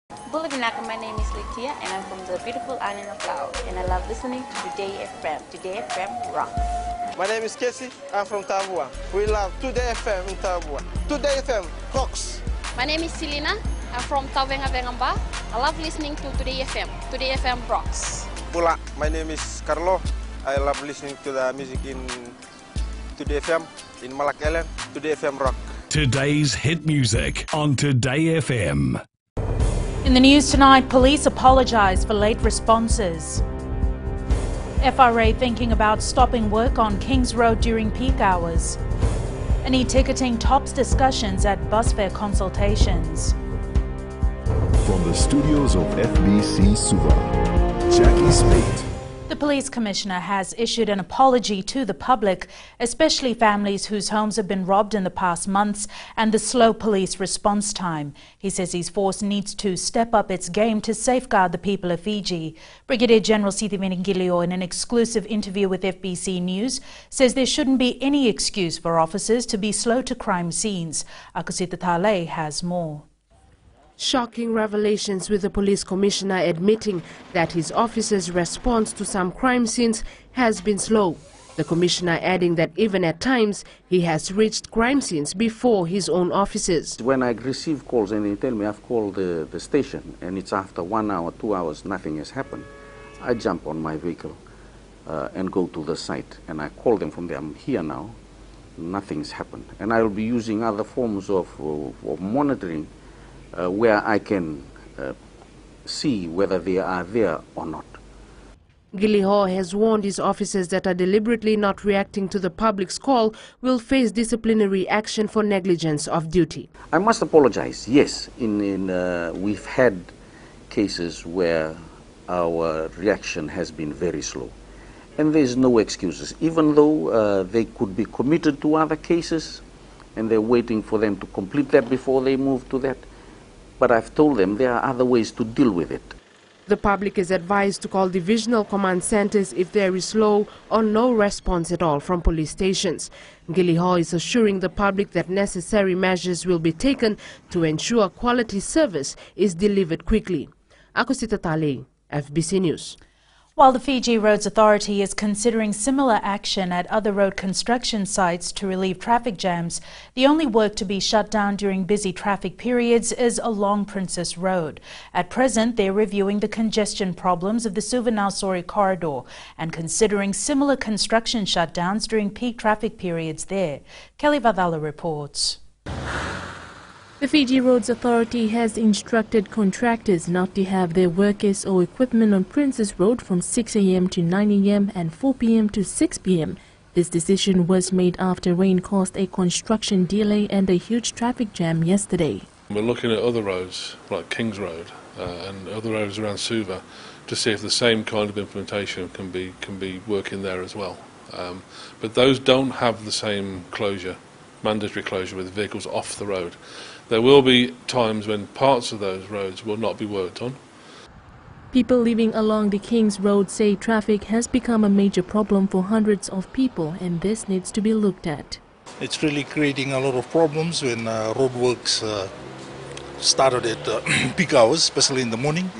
Bulavinaka, my name is Litia and I'm from the beautiful island of Laos and I love listening to Today FM. Today FM rock. My name is Casey, I'm from Tabua. We love Today FM in Tabua. Today FM rocks. My name is Selina, I'm from Tavenga Vengamba. I love listening to Today FM. Today FM rocks. Pula, my name is Carlo. I love listening to the music in Today FM, in Malak Island. Today FM rock. Today's hit music on Today FM. In the news tonight, police apologise for late responses. FRA thinking about stopping work on Kings Road during peak hours. And e-ticketing tops discussions at bus fare consultations. From the studios of FBC Suva, Jackie Spate. The police commissioner has issued an apology to the public, especially families whose homes have been robbed in the past months and the slow police response time. He says his force needs to step up its game to safeguard the people of Fiji. Brigadier General Siti Meningilio, in an exclusive interview with FBC News, says there shouldn't be any excuse for officers to be slow to crime scenes. Akusita Tale has more. Shocking revelations, with the police commissioner admitting that his officers' response to some crime scenes has been slow. The commissioner adding that even at times he has reached crime scenes before his own officers. When I receive calls and they tell me I've called the station and it's after 1 hour, 2 hours, nothing has happened, I jump on my vehicle and go to the site and I call them from there. I'm here now, nothing's happened. And I will be using other forms of monitoring where I can see whether they are there or not. Giliho has warned his officers that are deliberately not reacting to the public's call will face disciplinary action for negligence of duty. I must apologize. Yes, we've had cases where our reaction has been very slow. And there's no excuses. Even though they could be committed to other cases and they're waiting for them to complete that before they move to that. But I've told them there are other ways to deal with it. The public is advised to call divisional command centers if there is slow or no response at all from police stations. Giliho is assuring the public that necessary measures will be taken to ensure quality service is delivered quickly. Akusita Tale, FBC News. While the Fiji Roads Authority is considering similar action at other road construction sites to relieve traffic jams, the only work to be shut down during busy traffic periods is along Princess Road. At present, they're reviewing the congestion problems of the Suva-Nausori corridor and considering similar construction shutdowns during peak traffic periods there. Kelly Vadala reports. The Fiji Roads Authority has instructed contractors not to have their workers or equipment on Princess Road from 6 a.m. to 9 a.m. and 4 p.m. to 6 p.m. This decision was made after rain caused a construction delay and a huge traffic jam yesterday. We're looking at other roads like Kings Road and other roads around Suva to see if the same kind of implementation can be working there as well. But those don't have the same closure, mandatory closure with vehicles off the road. There will be times when parts of those roads will not be worked on. People living along the Kings Road say traffic has become a major problem for hundreds of people and this needs to be looked at. It's really creating a lot of problems when roadworks started at peak hours, especially in the morning.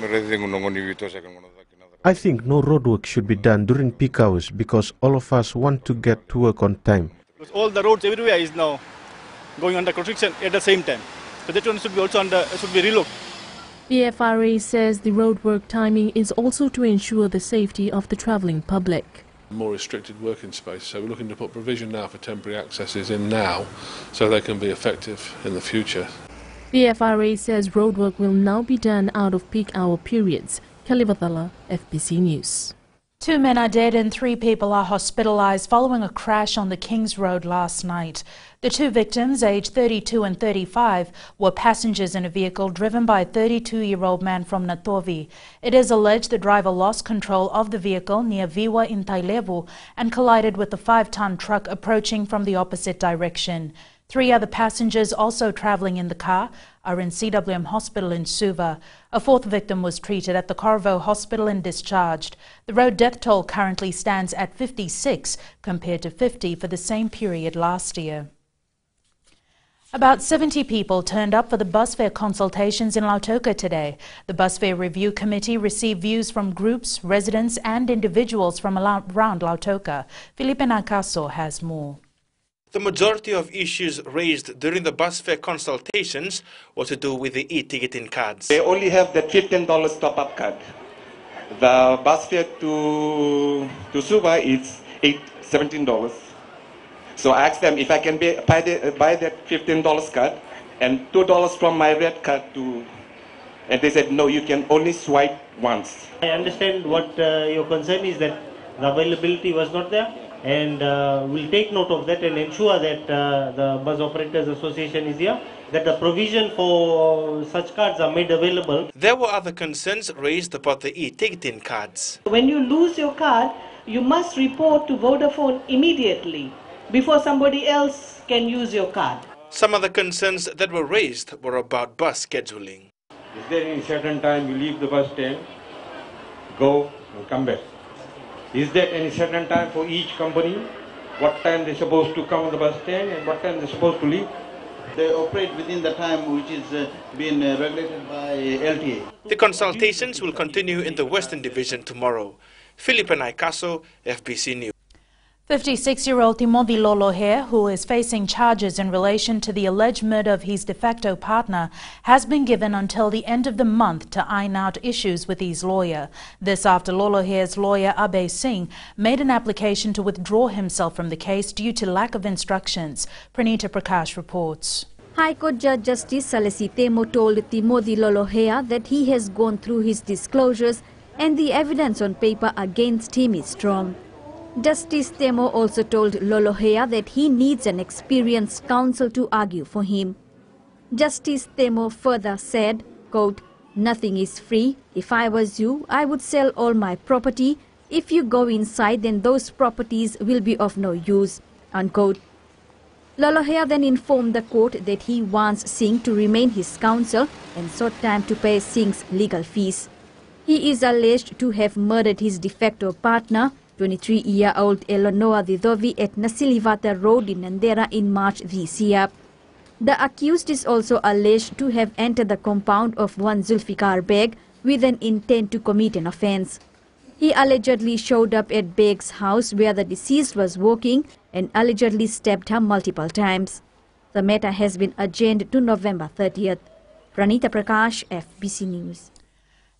I think no roadwork should be done during peak hours because all of us want to get to work on time. All the roads everywhere is now going under construction at the same time. So that one should be also should be relooked. The FRA says the roadwork timing is also to ensure the safety of the travelling public. More restricted working space, so we're looking to put provision now for temporary accesses in now so they can be effective in the future. The FRA says roadwork will now be done out of peak hour periods. Kelly Vathala, FBC News. 2 men are dead and 3 people are hospitalized following a crash on the Kings Road last night. The 2 victims, aged 32 and 35, were passengers in a vehicle driven by a 32-year-old man from Natovi. It is alleged the driver lost control of the vehicle near Viwa in Tailevu and collided with a 5-ton truck approaching from the opposite direction. 3 other passengers also travelling in the car are in CWM Hospital in Suva. A 4th victim was treated at the Corvo Hospital and discharged. The road death toll currently stands at 56 compared to 50 for the same period last year. About 70 people turned up for the bus fare consultations in Lautoka today. The Bus Fare Review Committee received views from groups, residents and individuals from around Lautoka. Felipe Nacaso has more. The majority of issues raised during the bus fare consultations were to do with the e-ticketing cards. They only have the $15 top-up card. The bus fare to Suva is $17. So I asked them if I can buy that $15 card and $2 from my red card and they said no, you can only swipe once. I understand what your concern is, that the availability was not there, and we'll take note of that and ensure that the Bus Operators Association is here, that the provision for such cards are made available. There were other concerns raised about the e-ticketing cards. When you lose your card, you must report to Vodafone immediately before somebody else can use your card. Some of the concerns that were raised were about bus scheduling. Is there any certain time you leave the bus stand, go and come back? Is there any certain time for each company? What time they're supposed to come on the bus stand and what time they're supposed to leave? They operate within the time which is being regulated by LTA. The consultations will continue in the Western Division tomorrow. Felipe Nacaso, FBC News. 56-year-old Timothy Lolohe, who is facing charges in relation to the alleged murder of his de facto partner, has been given until the end of the month to iron out issues with his lawyer. This after Lolohe's lawyer Abe Singh made an application to withdraw himself from the case due to lack of instructions. Pranita Prakash reports. High Court Judge Justice Salesi Temo told Timothy Lolohe that he has gone through his disclosures and the evidence on paper against him is strong. Justice Temo also told Lolohe that he needs an experienced counsel to argue for him. Justice Temo further said, quote, "Nothing is free. If I was you, I would sell all my property. If you go inside, then those properties will be of no use," unquote. Lolohe then informed the court that he wants Singh to remain his counsel and sought time to pay Singh's legal fees. He is alleged to have murdered his de facto partner, 23-year-old Eleanor Didovi, at Nasilivata Road in Nandera in March this year. The accused is also alleged to have entered the compound of one Zulfikar Beg with an intent to commit an offence. He allegedly showed up at Beg's house where the deceased was walking and allegedly stabbed her multiple times. The matter has been adjourned to November 30th. Pranita Prakash, FBC News.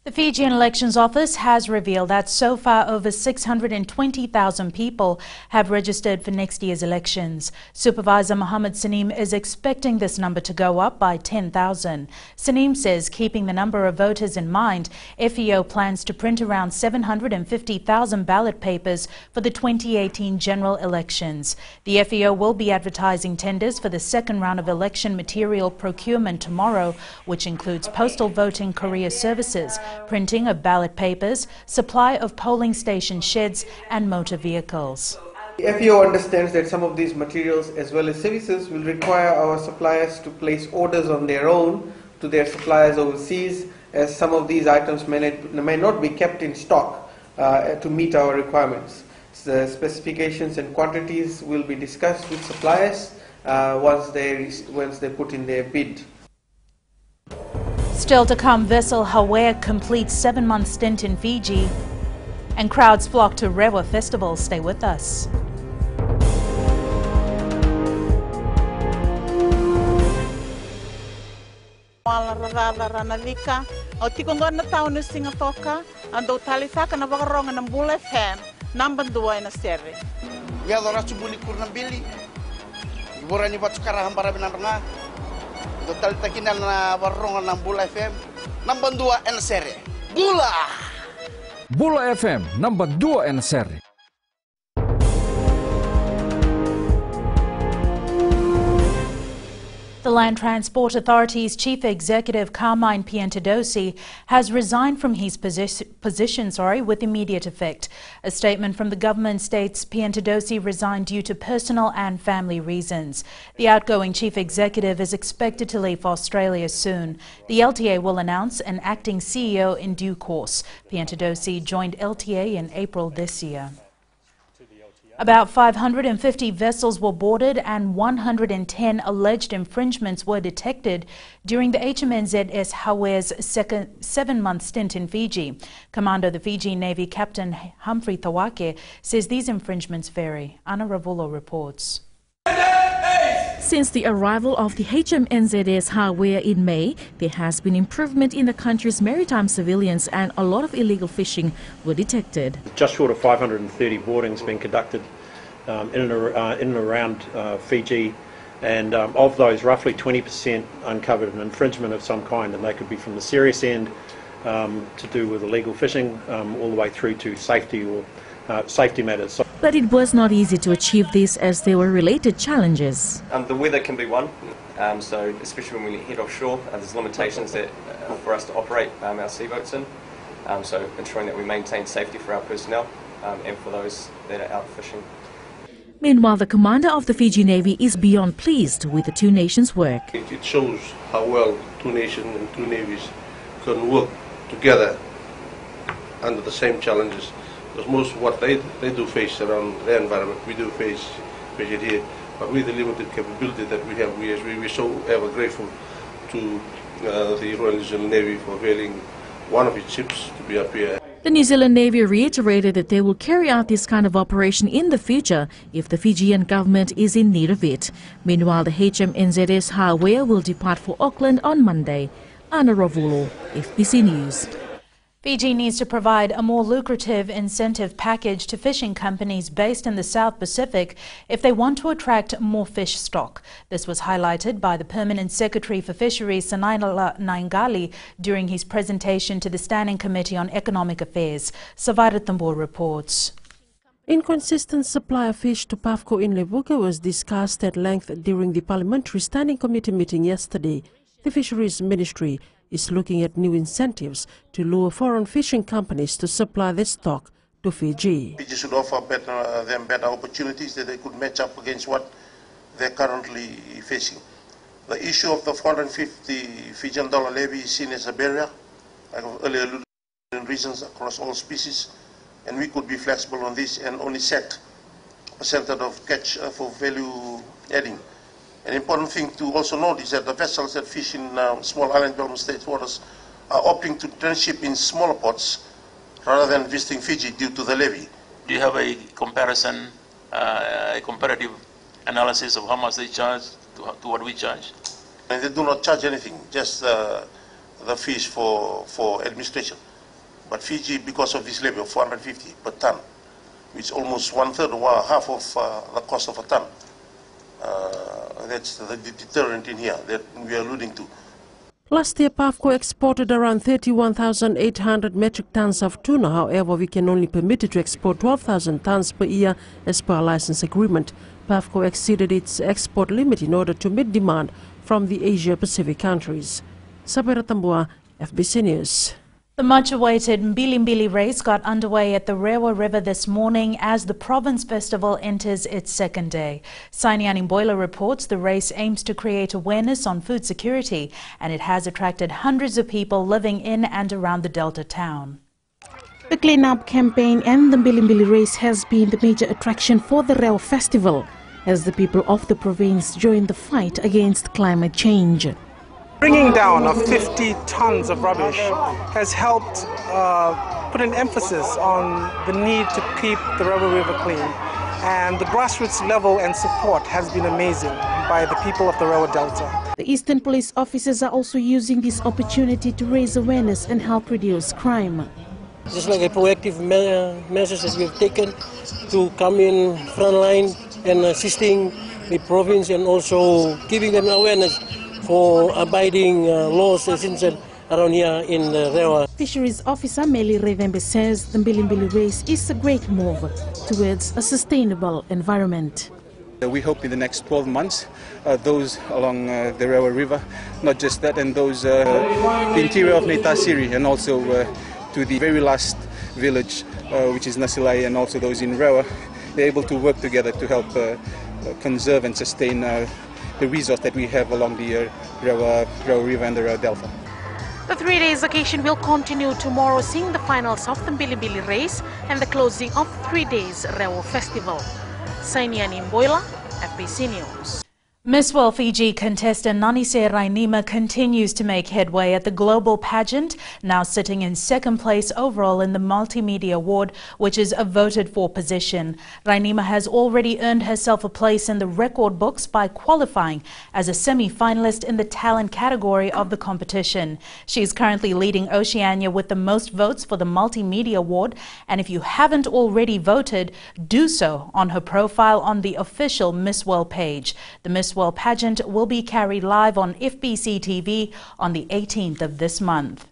The Fijian Elections Office has revealed that so far over 620,000 people have registered for next year's elections. Supervisor Mohammed Saneem is expecting this number to go up by 10,000. Saneem says, keeping the number of voters in mind, FEO plans to print around 750,000 ballot papers for the 2018 general elections. The FEO will be advertising tenders for the second round of election material procurement tomorrow, which includes postal voting courier services, printing of ballot papers, supply of polling station sheds and motor vehicles. The FEO understands that some of these materials as well as services will require our suppliers to place orders on their own to their suppliers overseas, as some of these items may not be kept in stock to meet our requirements. The specifications and quantities will be discussed with suppliers once they put in their bid. Still to come, vessel Hawaii completes 7-month stint in Fiji, and crowds flock to Rewa Festival. Stay with us. Total takinal na warungan ng Bula FM, number 2 en seri. Bula! Bula FM, number 2 en seri. The Land Transport Authority's Chief Executive Carmine Piantedosi has resigned from his position with immediate effect. A statement from the government states Piantedosi resigned due to personal and family reasons. The outgoing Chief Executive is expected to leave for Australia soon. The LTA will announce an acting CEO in due course. Piantedosi joined LTA in April this year. About 550 vessels were boarded and 110 alleged infringements were detected during the HMNZS Hawe's second 7-month stint in Fiji. Commander of the Fiji Navy Captain Humphrey Thawake says these infringements vary. Anna Ravulo reports. Since the arrival of the HMNZS Hawe in May, there has been improvement in the country's maritime surveillance and a lot of illegal fishing were detected. Just short of 530 boardings being conducted in and around Fiji, and of those roughly 20% uncovered an infringement of some kind, and they could be from the serious end to do with illegal fishing all the way through to safety or safety matters. But it was not easy to achieve this as there were related challenges. The weather can be one, so especially when we head offshore, there's limitations that for us to operate our seaboats in, so ensuring that we maintain safety for our personnel and for those that are out fishing. Meanwhile, the commander of the Fiji Navy is beyond pleased with the two nations' work. It shows how well two nations and two navies can work together under the same challenges. Because most of what they do face around their environment, we do face it here. But with the limited capability that we have, we're so ever grateful to the Royal New Zealand Navy for availing one of its ships to be up here. The New Zealand Navy reiterated that they will carry out this kind of operation in the future if the Fijian government is in need of it. Meanwhile, the HMNZS Hawe will depart for Auckland on Monday. Anna Ravulo, FBC News. Fiji needs to provide a more lucrative incentive package to fishing companies based in the South Pacific if they want to attract more fish stock. This was highlighted by the Permanent Secretary for Fisheries, Sanaila Naingali, during his presentation to the Standing Committee on Economic Affairs. Savaira Tambor reports. Inconsistent supply of fish to PAFCO in Levuka was discussed at length during the Parliamentary Standing Committee meeting yesterday. The Fisheries Ministry is looking at new incentives to lure foreign fishing companies to supply their stock to Fiji. Fiji should offer them better opportunities that they could match up against what they're currently facing. The issue of the $450 Fijian levy is seen as a barrier, like I've earlier alluded to, in reasons across all species, and we could be flexible on this and only set a percentage of catch for value adding. An important thing to also note is that the vessels that fish in small island development state waters are opting to transship in smaller ports rather than visiting Fiji due to the levy. Do you have a comparison, a comparative analysis of how much they charge to what we charge? And they do not charge anything, just the fees for administration. But Fiji, because of this levy of $450 per ton, which is almost one-third or half of the cost of a ton, that's the deterrent in here that we are alluding to. Last year, PAFCO exported around 31,800 metric tons of tuna. However, we can only permit it to export 12,000 tons per year as per our license agreement. PAFCO exceeded its export limit in order to meet demand from the Asia-Pacific countries. Sabera Tambua, FBC News. The much-awaited Mbili race got underway at the Rewa River this morning as the Province Festival enters its second day. Sainiani Boiler reports the race aims to create awareness on food security, and it has attracted hundreds of people living in and around the Delta town. The clean-up campaign and the Mbili race has been the major attraction for the Rewa Festival, as the people of the province join the fight against climate change. Bringing down of 50 tons of rubbish has helped put an emphasis on the need to keep the Rewa River clean. And the grassroots level and support has been amazing by the people of the Rewa Delta. The Eastern Police officers are also using this opportunity to raise awareness and help reduce crime. Just like a proactive measures that we've taken to come in front line and assisting the province and also giving them awareness for abiding laws around here in the Rewa. Fisheries Officer Meli Revembe says the Mbili race is a great move towards a sustainable environment. We hope in the next 12 months, those along the Rewa River, not just that, and those the interior of Neitasiri and also to the very last village, which is Nasilai, and also those in Rewa, they're able to work together to help conserve and sustain the resource that we have along the Rewa River and the Rewa Delta. The 3-day occasion will continue tomorrow, seeing the finals of the Mbili race and the closing of 3 days Rewa Festival. Sainiani Mboila, FBC News. Miss World Fiji contestant Nanise Rainima continues to make headway at the global pageant, now sitting in second place overall in the Multimedia Award, which is a voted for position. Rainima has already earned herself a place in the record books by qualifying as a semi-finalist in the talent category of the competition. She is currently leading Oceania with the most votes for the Multimedia Award, and if you haven't already voted, do so on her profile on the official Miss World page. The Miss World pageant will be carried live on FBC TV on the 18th of this month.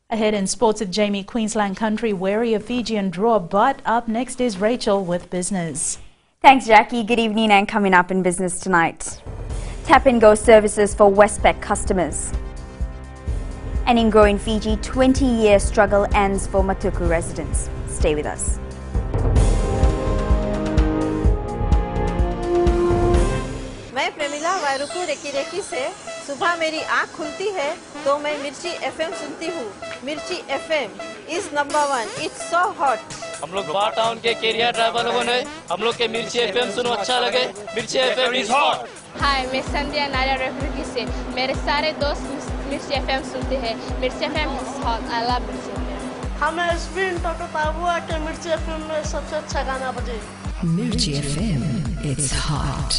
Ahead in sports with Jamie, Queensland country wary of Fijian draw, but up next is Rachel with business. Thanks, Jackie. Good evening, and coming up in business tonight. Tap and go services for Westpac customers. And in growing Fiji, 20-year struggle ends for Matuku residents. Stay with us. मैं Premila वायरुकू recce recce से सुबह मेरी आँख खुलती है तो मैं मिर्ची एफएम सुनती हूँ। मिर्ची FM is number 1। It's so hot. हम लोग बार टाउन के कैरियर ड्राइवर लोगों ने हम लोग के मिर्ची एफएम सुनो अच्छा लगे। मिर्ची एफएम इज हॉट। हाय, मैं संध्या नारिया रेफरी से मेरे सारे दोस्त मिर्ची एफएम सुनते हैं। मिर्ची FM is hot. I love मिर्ची एफएम। हमें स्पिन टोटो ताबुआ के मिर्ची एफएम में सबसे अच्छा गाना बजे। मिर्ची FM it's hot.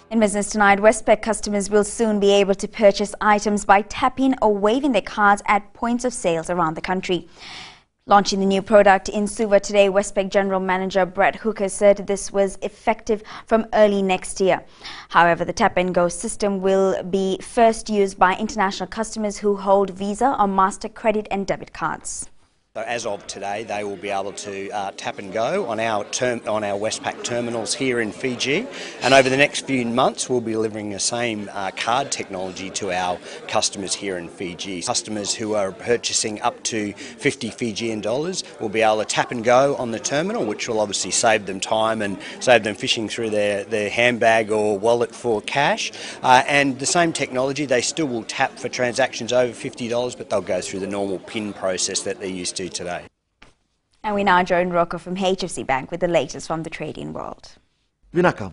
In business tonight, Westpac customers will soon be able to purchase items by tapping or waving their cards at points of sales around the country. Launching the new product in Suva today, Westpac General Manager Brett Hooker said this was effective from early next year. However, the tap and go system will be first used by international customers who hold Visa or Master credit and debit cards. So as of today, they will be able to tap and go on our Westpac terminals here in Fiji, and over the next few months we'll be delivering the same card technology to our customers here in Fiji. Customers who are purchasing up to 50 Fijian dollars will be able to tap and go on the terminal, which will obviously save them time and save them fishing through their handbag or wallet for cash. And the same technology, they still will tap for transactions over $50, but they'll go through the normal PIN process that they're used to today. And we now join Rocco from HFC Bank with the latest from the trading world. Vinaka,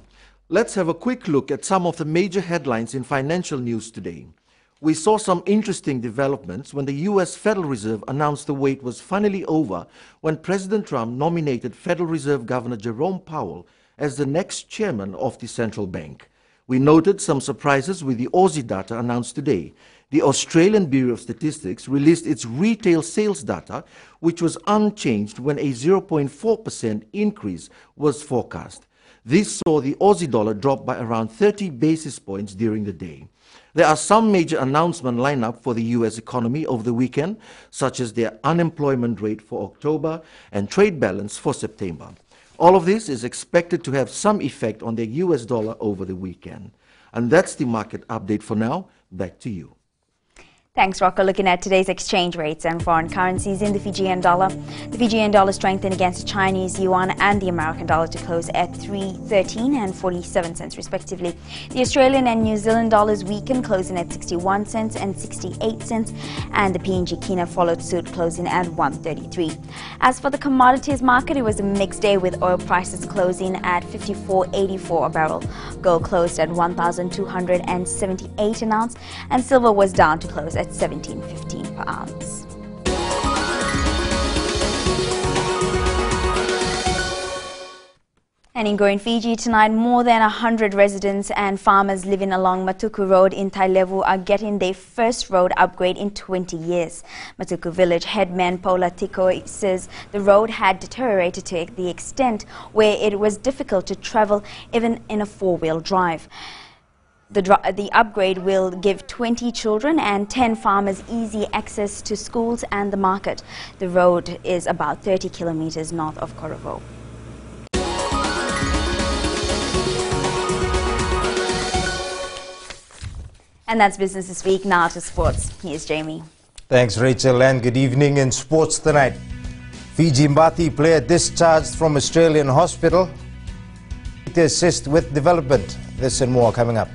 let's have a quick look at some of the major headlines in financial news today. We saw some interesting developments when the US Federal Reserve announced the wait was finally over when President Trump nominated Federal Reserve Governor Jerome Powell as the next chairman of the central bank. We noted some surprises with the Aussie data announced today. The Australian Bureau of Statistics released its retail sales data, which was unchanged when a 0.4% increase was forecast. This saw the Aussie dollar drop by around 30 basis points during the day. There are some major announcements lined up for the US economy over the weekend, such as their unemployment rate for October and trade balance for September. All of this is expected to have some effect on the US dollar over the weekend. And that's the market update for now. Back to you. Thanks, Rocco. Looking at today's exchange rates and foreign currencies in the Fijian dollar. The Fijian dollar strengthened against the Chinese yuan and the American dollar to close at 3.13 and 47 cents respectively. The Australian and New Zealand dollars weakened, closing at 61 cents and 68 cents, and the PNG Kina followed suit, closing at 1.33. As for the commodities market, it was a mixed day with oil prices closing at $54.84 a barrel. Gold closed at $1,278 an ounce, and silver was down to close at $17.15 per ounce. And in growing Fiji tonight, more than 100 residents and farmers living along Matuku Road in Tailevu are getting their first road upgrade in 20 years. Matuku village headman Paula Tiko says the road had deteriorated to the extent where it was difficult to travel even in a four-wheel drive. The upgrade will give 20 children and 10 farmers easy access to schools and the market. The road is about 30 kilometers north of Korovo. And that's business this week. Now to sports. Here's Jamie. Thanks, Rachel, and good evening in sports tonight. Fiji Mbati player discharged from Australian hospital to assist with development. This and more coming up.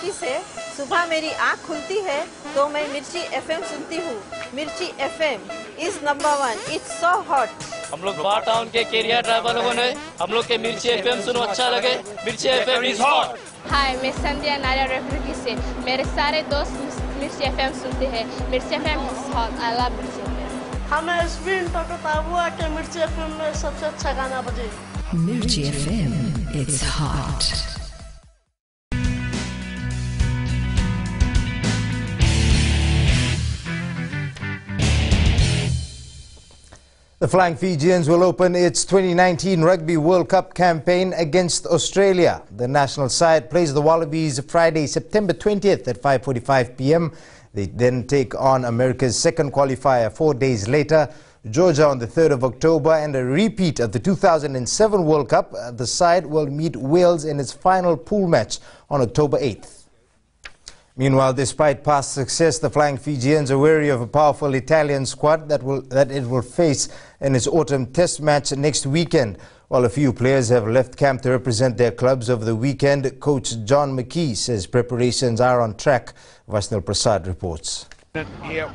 खिड़की से सुबह मेरी आँख खुलती है तो मैं मिर्ची FM सुनती हूँ। मिर्ची FM is #1. It's so hot. हम लोग बार टाउन के कैरियर ड्राइवर लोगों ने हम लोग के मिर्ची FM सुनो अच्छा लगे। मिर्ची FM is hot. हाय, मैं संध्या नारियल रेफ्रिजरेटर से मेरे सारे दोस्त मिर्ची FM सुनते हैं। मिर्ची FM is hot. I love मिर्ची FM. हमें स्पिन तो बताओ कि मिर्ची FM में सबसे अच्छा गाना बजे। Mirchi FM, it's hot. The Flying Fijians will open its 2019 Rugby World Cup campaign against Australia. The national side plays the Wallabies Friday, September 20th at 5:45 p.m. They then take on America's second qualifier 4 days later, Georgia on the 3rd of October, and a repeat of the 2007 World Cup. The side will meet Wales in its final pool match on October 8th. Meanwhile, despite past success, the Flying Fijians are wary of a powerful Italian squad that it will face in its autumn test match next weekend. While a few players have left camp to represent their clubs over the weekend, coach John McKee says preparations are on track. Vasnil Prasad reports.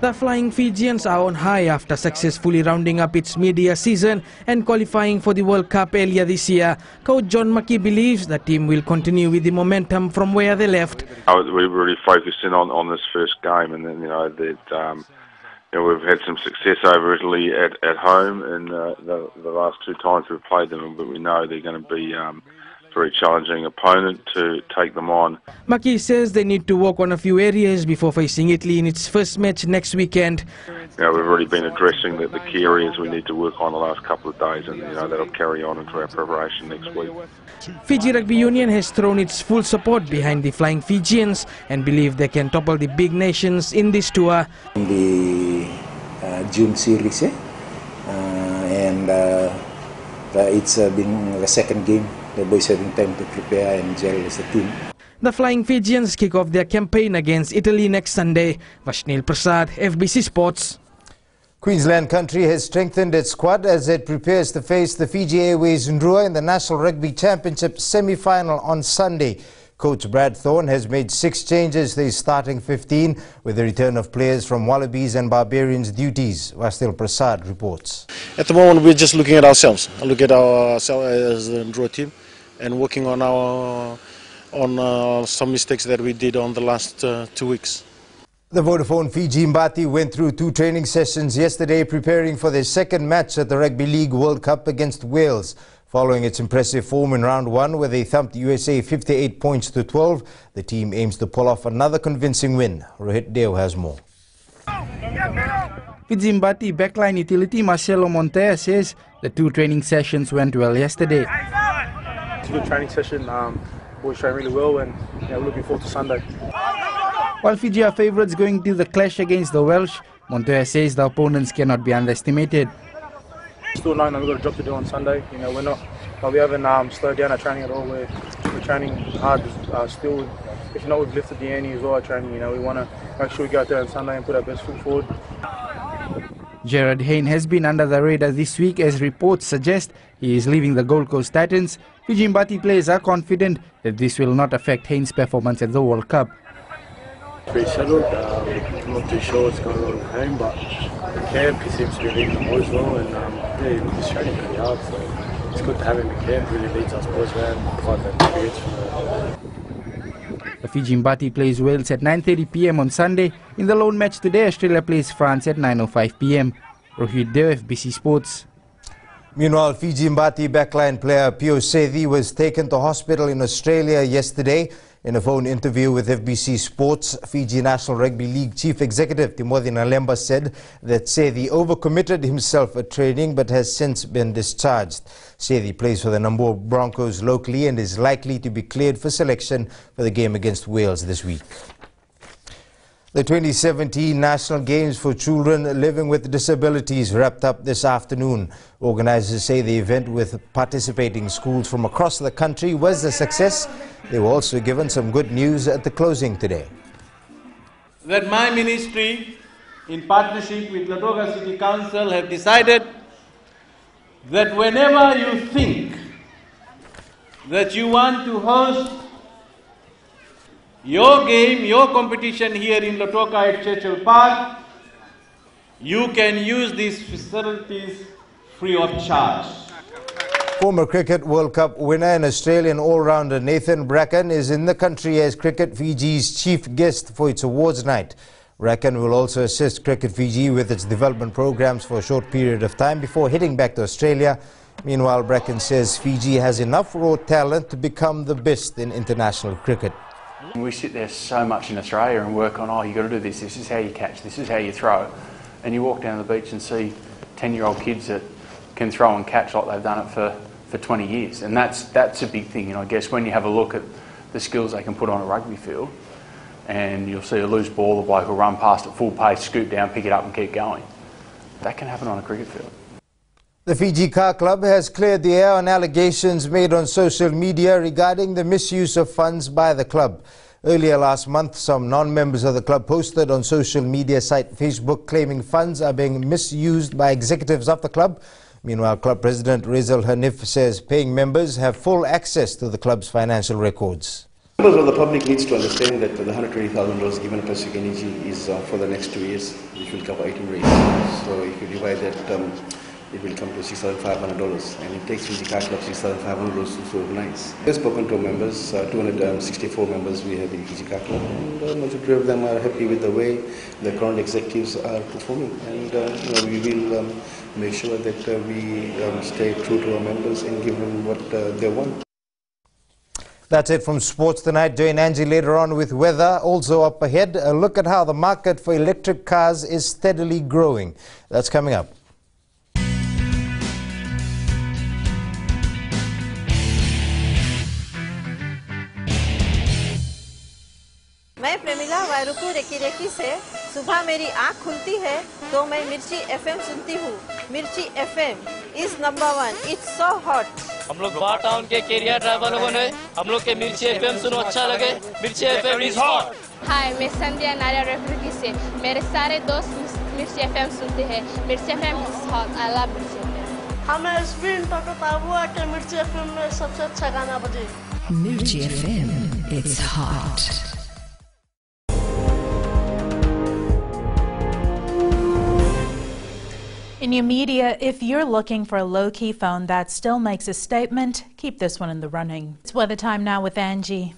The Flying Fijians are on high after successfully rounding up its mid-year season and qualifying for the World Cup earlier this year. Coach John McKee believes the team will continue with the momentum from where they left. We're really focusing on this first game, and then we've had some success over Italy at home in the last two times we've played them, but we know they're going to be very challenging opponent to take them on. McKee says they need to work on a few areas before facing Italy in its first match next weekend. We've already been addressing the key areas we need to work on the last couple of days, and that'll carry on into our preparation next week. Fiji Rugby Union has thrown its full support behind the Flying Fijians and believe they can topple the big nations in this tour. The June series, it's been the second game. The boys having time to prepare and gel as a team. The Flying Fijians kick off their campaign against Italy next Sunday. Vasnil Prasad, FBC Sports. Queensland country has strengthened its squad as it prepares to face the Fiji Airways Ndrua in the National Rugby Championship semi-final on Sunday. Coach Brad Thorne has made 6 changes to his starting 15 with the return of players from Wallabies and Barbarians duties. Vasnil Prasad reports. At the moment we're just looking at ourselves. Look at ourselves as the Ndrua team and working on some mistakes that we did on the last 2 weeks. The Vodafone Fiji Mbati went through 2 training sessions yesterday preparing for their second match at the Rugby League World Cup against Wales. Following its impressive form in round 1 where they thumped USA 58 points to 12, the team aims to pull off another convincing win. Rohit Deo has more. Fiji Mbati backline utility Marcelo Montoya says the 2 training sessions went well yesterday. It's a good training session. Boys trained really well, and we're looking forward to Sunday. While Fiji are favourites going to the clash against the Welsh, Montoya says the opponents cannot be underestimated. Still knowing that we've got a job to do on Sunday. We haven't slowed down our training at all. We're training hard still. If not, we've lifted the ante as well. Our training, we want to make sure we go out there on Sunday and put our best foot forward. Gerard Hayne has been under the radar this week as reports suggest he is leaving the Gold Coast Titans. Fiji Mbati players are confident that this will not affect Hayne's performance at the World Cup. Pretty settled. I'm not too sure what's going on with him, but the camp he seems to be leading the boys well, and he's training pretty hard, so it's good to have him in camp. Really leads us boys around, provides that experience for the Fiji Mbati plays Wales at 9:30 p.m. on Sunday. In the lone match today, Australia plays France at 9:05 p.m. Rohit Deo, FBC Sports. Meanwhile, Fiji Mbati backline player Pio Sethi was taken to hospital in Australia yesterday. In a phone interview with FBC Sports, Fiji National Rugby League Chief Executive Timothy Nalemba said that Sethi overcommitted himself at training but has since been discharged. Sethi plays for the Nambour Broncos locally and is likely to be cleared for selection for the game against Wales this week. The 2017 National Games for Children Living with Disabilities wrapped up this afternoon. Organizers say the event with participating schools from across the country was a success. They were also given some good news at the closing today. That my ministry, in partnership with Ladoga City Council, have decided that whenever you think that you want to host your game, your competition here in Lautoka at Churchill Park, you can use these facilities free of charge. Former Cricket World Cup winner and Australian all-rounder Nathan Bracken is in the country as Cricket Fiji's chief guest for its awards night. Bracken will also assist Cricket Fiji with its development programs for a short period of time before heading back to Australia. Meanwhile, Bracken says Fiji has enough raw talent to become the best in international cricket. We sit there so much in Australia and work on, oh, you've got to do this, this is how you catch, this is how you throw. And you walk down the beach and see 10-year-old kids that can throw and catch like they've done it for 20 years. And that's a big thing. And I guess when you have a look at the skills they can put on a rugby field, and you'll see a loose ball, the bloke will run past at full pace, scoop down, pick it up and keep going. That can happen on a cricket field. The Fiji Car Club has cleared the air on allegations made on social media regarding the misuse of funds by the club. Earlier last month, some non-members of the club posted on social media site Facebook claiming funds are being misused by executives of the club. Meanwhile, club president Rizal Hanif says paying members have full access to the club's financial records. Members of the public needs to understand that the $120,000 given to Pacific Energy is for the next 2 years, which will cover 18 races. So if you divide that, it will come to $6,500, and it takes Fiji Car Club $6,500 to organize. We have spoken to members, 264 members we have in Fiji Car Club, and the majority of them are happy with the way the current executives are performing, and we will make sure that we stay true to our members and give them what they want. That's it from sports tonight. Join Angie later on with weather. Also up ahead, a look at how the market for electric cars is steadily growing. That's coming up. मैं Premila वायरुकू recce recce से सुबह मेरी आँख खुलती है तो मैं मिर्ची एफएम सुनती हूँ। मिर्ची FM is number 1। It's so hot. हम लोग बार टाउन के कैरियर ड्राइवर लोगों ने हम लोग के मिर्ची एफएम सुनो अच्छा लगे। मिर्ची एफएम इज हॉट। हाय, मैं संध्या नारियल रेफ्रिजरेटर से मेरे सारे दोस्त मिर्ची एफएम सुनते हैं। मिर्ची FM is hot. I love मिर्ची एफएम। हमें स्पिन तो बताओ कि मिर्ची एफएम में सबसे अच्छा गाना बजे। Mirchi FM, it's hot. In your media, if you're looking for a low-key phone that still makes a statement, keep this one in the running. It's weather time now with Angie.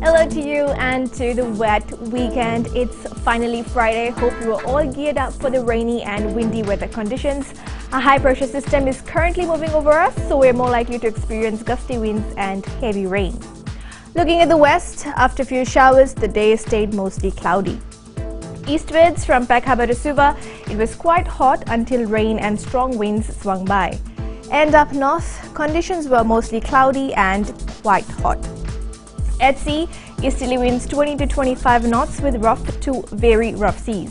Hello to you and to the wet weekend. It's finally Friday. Hope you are all geared up for the rainy and windy weather conditions. A high-pressure system is currently moving over us, so we're more likely to experience gusty winds and heavy rain. Looking at the west, after a few showers, the day stayed mostly cloudy. Eastwards from Peck Harbour to Suva, it was quite hot until rain and strong winds swung by. And up north, conditions were mostly cloudy and quite hot. At sea, easterly winds 20 to 25 knots with rough to very rough seas.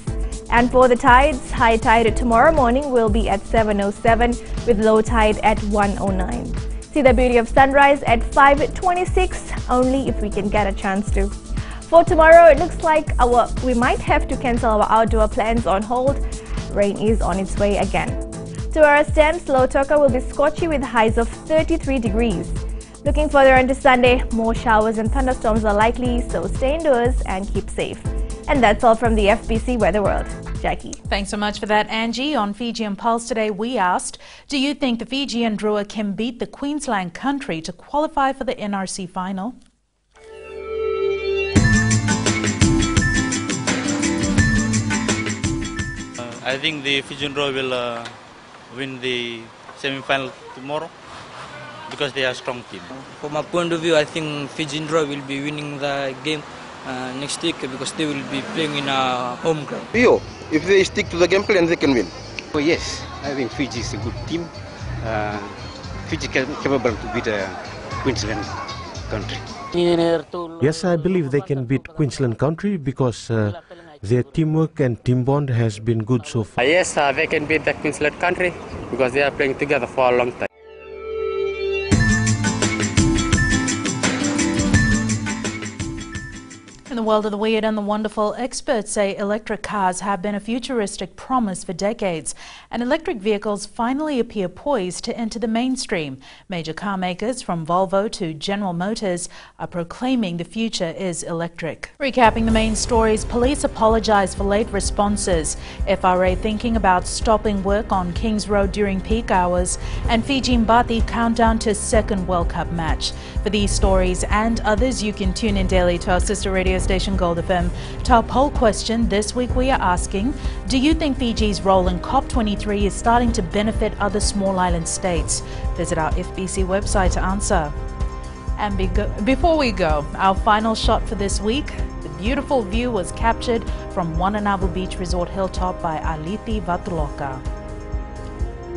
And for the tides, high tide tomorrow morning will be at 7:07 with low tide at 1:09. See the beauty of sunrise at 5:26 only if we can get a chance to. For tomorrow, it looks like we might have to cancel our outdoor plans on hold. Rain is on its way again. To our stems, Lautoka will be scorchy with highs of 33 degrees. Looking further into Sunday, more showers and thunderstorms are likely, so stay indoors and keep safe. And that's all from the FBC Weather World. Jackie. Thanks so much for that, Angie. On Fijian Pulse today, we asked, do you think the Fijian Drua can beat the Queensland country to qualify for the NRC final? I think the Fijian Drua will win the semi-final tomorrow because they are a strong team. From my point of view, I think Fijian Drua will be winning the game next week because they will be playing in a home ground. If they stick to the game plan, they can win. Oh yes, I think Fiji is a good team. Fiji capable to beat Queensland country. Yes, I believe they can beat Queensland country because their teamwork and team bond has been good so far. Yes, they can beat the Queensland country because they are playing together for a long time. In the world of the weird and the wonderful, experts say electric cars have been a futuristic promise for decades, and electric vehicles finally appear poised to enter the mainstream. Major car makers from Volvo to General Motors are proclaiming the future is electric. Recapping the main stories, police apologise for late responses, FRA thinking about stopping work on Kings Road during peak hours, and Fiji Mbati countdown to second World Cup match. For these stories and others, you can tune in daily to our sister radio station Gold FM. To our poll question this week, we are asking, do you think Fiji's role in COP23 is starting to benefit other small island states? Visit our FBC website to answer. And before we go, our final shot for this week, the beautiful view was captured from Wananabu Beach Resort Hilltop by Alithi Vatuloka.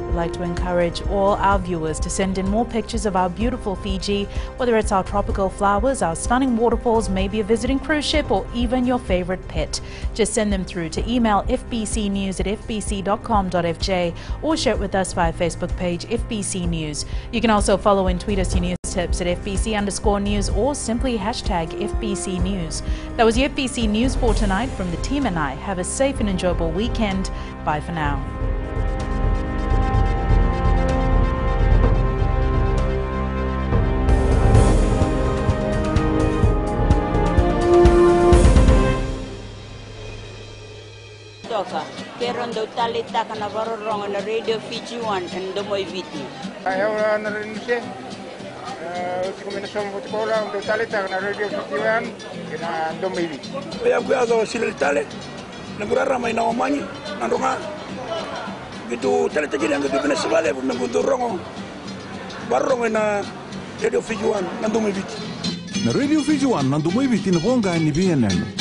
We'd like to encourage all our viewers to send in more pictures of our beautiful Fiji, whether it's our tropical flowers, our stunning waterfalls, maybe a visiting cruise ship, or even your favorite pet. Just send them through to email fbcnews@fbc.com.fj or share it with us via Facebook page FBC News. You can also follow and tweet us your news tips at FBC_news or simply hashtag FBC News. That was your FBC News for tonight. From the team and I, have a safe and enjoyable weekend. Bye for now. Keron do talita kana barorong na Radio Fiji 1 and Domoy Viti. Ayaw na rin siya. Kombinasyon mo ko lang do talita kana Radio Fiji 1 kina Domoy Viti. Ayaw ko azo silil tale. Nagurara may naomani nandunga. Gitu talita gini ang bibina sabale po nagunto rongo. Barong na Radio Fiji 1 and Domoy Viti. Na Radio Fiji 1 and Domoy Viti na bonga ni BNN.